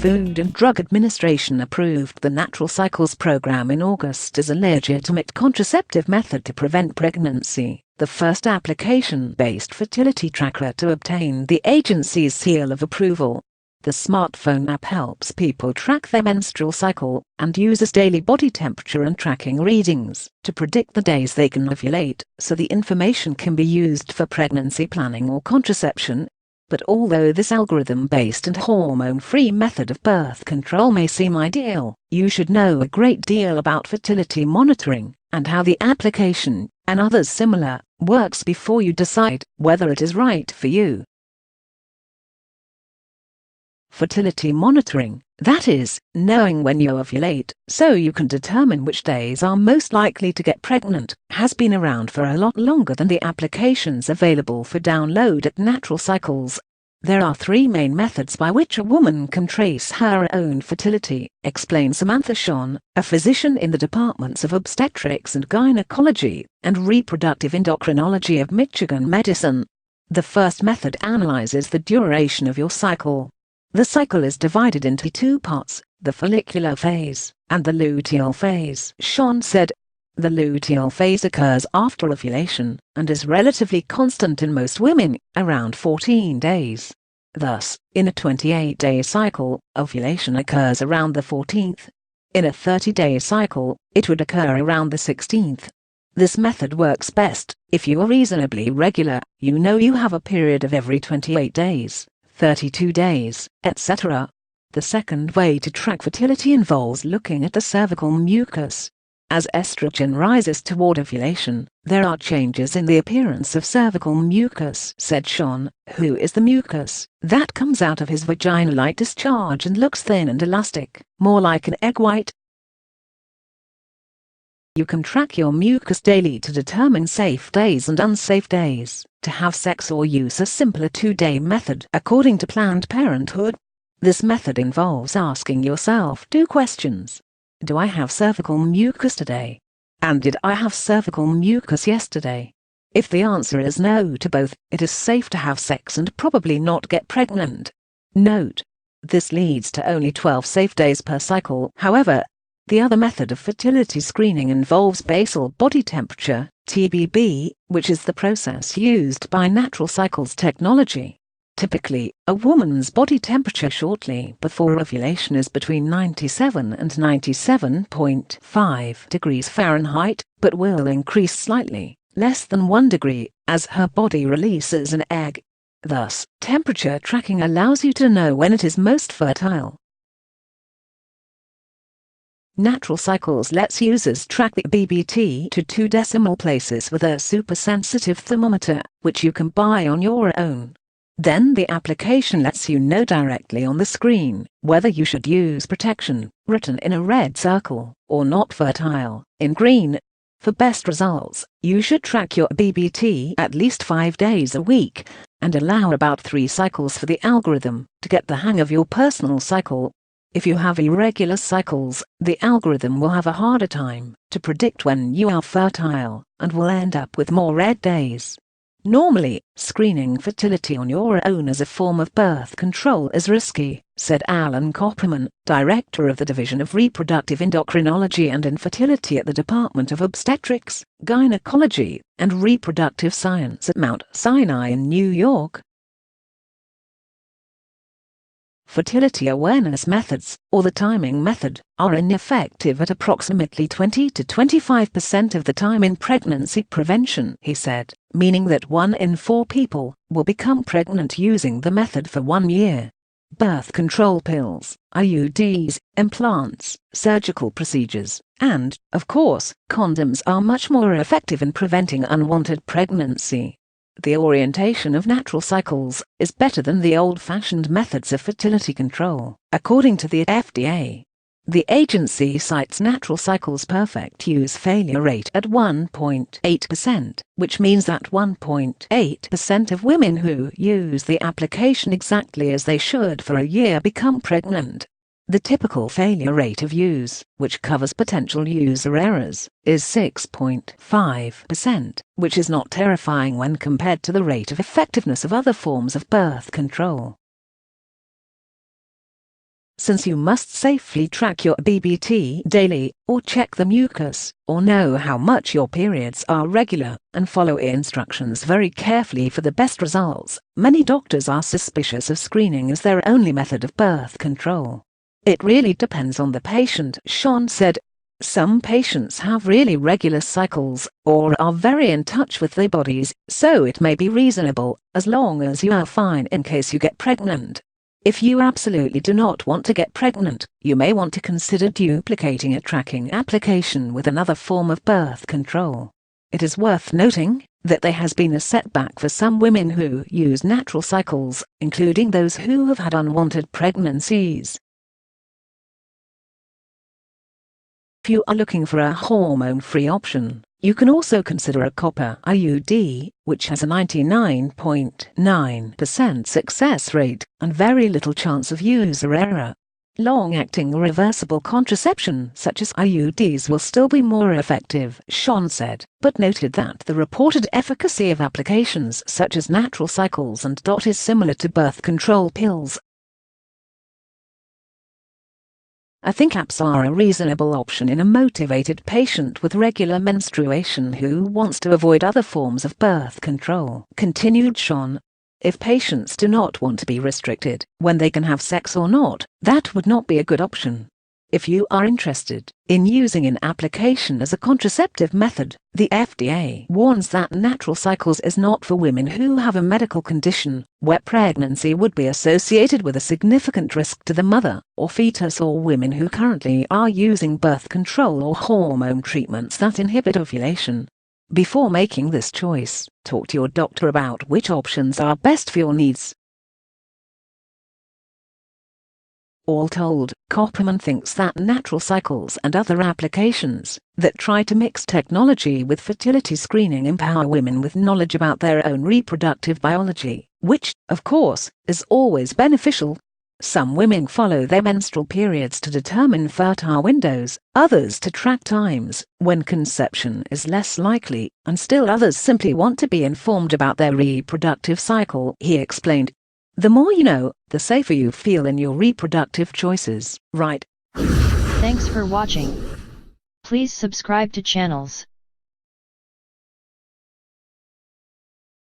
Food and Drug Administration approved the Natural Cycles program in August as a legitimate contraceptive method to prevent pregnancy, the first application-based fertility tracker to obtain the agency's seal of approval. The smartphone app helps people track their menstrual cycle and uses daily body temperature and tracking readings to predict the days they can ovulate, so the information can be used for pregnancy planning or contraception. But although this algorithm-based and hormone-free method of birth control may seem ideal, you should know a great deal about fertility monitoring and how the application, and others similar, works before you decide whether it is right for you. Fertility monitoring, that is, knowing when you ovulate, so you can determine which days are most likely to get pregnant, has been around for a lot longer than the applications available for download at Natural Cycles. There are three main methods by which a woman can trace her own fertility, explains Samantha Sean, a physician in the departments of obstetrics and gynecology and reproductive endocrinology of Michigan Medicine. The first method analyzes the duration of your cycle. The cycle is divided into two parts, the follicular phase and the luteal phase, Sean said. The luteal phase occurs after ovulation and is relatively constant in most women, around 14 days. Thus, in a 28-day cycle, ovulation occurs around the 14th. In a 30-day cycle, it would occur around the 16th. This method works best if you are reasonably regular, you know you have a period of every 28 days. 32 days, etc. The second way to track fertility involves looking at the cervical mucus. As estrogen rises toward ovulation, there are changes in the appearance of cervical mucus, said Sean, who is the mucus that comes out of his vagina like discharge and looks thin and elastic, more like an egg white. You can track your mucus daily to determine safe days and unsafe days to have sex or use a simpler 2-day method, according to Planned Parenthood. This method involves asking yourself 2 questions. Do I have cervical mucus today? And did I have cervical mucus yesterday? If the answer is no to both, it is safe to have sex and probably not get pregnant. Note: this leads to only 12 safe days per cycle. However, the other method of fertility screening involves basal body temperature, TBB, which is the process used by Natural Cycles technology. Typically, a woman's body temperature shortly before ovulation is between 97 and 97.5 degrees Fahrenheit, but will increase slightly, less than 1 degree, as her body releases an egg. Thus, temperature tracking allows you to know when it is most fertile. Natural Cycles lets users track the BBT to 2 decimal places with a super-sensitive thermometer, which you can buy on your own. Then the application lets you know directly on the screen whether you should use protection, written in a red circle, or not fertile, in green. For best results, you should track your BBT at least 5 days a week, and allow about 3 cycles for the algorithm to get the hang of your personal cycle. If you have irregular cycles, the algorithm will have a harder time to predict when you are fertile, and will end up with more red days. Normally, screening fertility on your own as a form of birth control is risky, said Alan Copperman, director of the Division of Reproductive Endocrinology and Infertility at the Department of Obstetrics, Gynecology, and Reproductive Science at Mount Sinai in New York. Fertility awareness methods, or the timing method, are ineffective at approximately 20 to 25% of the time in pregnancy prevention, he said, meaning that 1 in 4 people will become pregnant using the method for 1 year. Birth control pills, IUDs, implants, surgical procedures, and, of course, condoms are much more effective in preventing unwanted pregnancy. The orientation of Natural Cycles is better than the old-fashioned methods of fertility control, according to the FDA. The agency cites Natural Cycles' perfect use failure rate at 1.8%, which means that 1.8% of women who use the application exactly as they should for a year become pregnant. The typical failure rate of use, which covers potential user errors, is 6.5%, which is not terrifying when compared to the rate of effectiveness of other forms of birth control. since you must safely track your BBT daily, or check the mucus, or know how much your periods are regular, and follow instructions very carefully for the best results. Many doctors are suspicious of screening as their only method of birth control. It really depends on the patient, Sean said. Some patients have really regular cycles, or are very in touch with their bodies, so it may be reasonable, as long as you are fine in case you get pregnant. If you absolutely do not want to get pregnant, you may want to consider duplicating a tracking application with another form of birth control. It is worth noting that there has been a setback for some women who use natural cycles, including those who have had unwanted pregnancies. If you are looking for a hormone-free option, you can also consider a copper IUD, which has a 99.9% success rate and very little chance of user error. Long-acting reversible contraception such as IUDs will still be more effective, Sean said, but noted that the reported efficacy of applications such as natural cycles and DOT is similar to birth control pills. I think apps are a reasonable option in a motivated patient with regular menstruation who wants to avoid other forms of birth control, continued Sean. If patients do not want to be restricted when they can have sex or not, that would not be a good option. If you are interested in using an application as a contraceptive method, the FDA warns that natural cycles is not for women who have a medical condition where pregnancy would be associated with a significant risk to the mother or fetus, or women who currently are using birth control or hormone treatments that inhibit ovulation. Before making this choice, talk to your doctor about which options are best for your needs. All told, Copperman thinks that natural cycles and other applications that try to mix technology with fertility screening empower women with knowledge about their own reproductive biology, which, of course, is always beneficial. Some women follow their menstrual periods to determine fertile windows, others to track times when conception is less likely, and still others simply want to be informed about their reproductive cycle, he explained. The more you know, the safer you feel in your reproductive choices, right? Thanks for watching. Please subscribe to channels.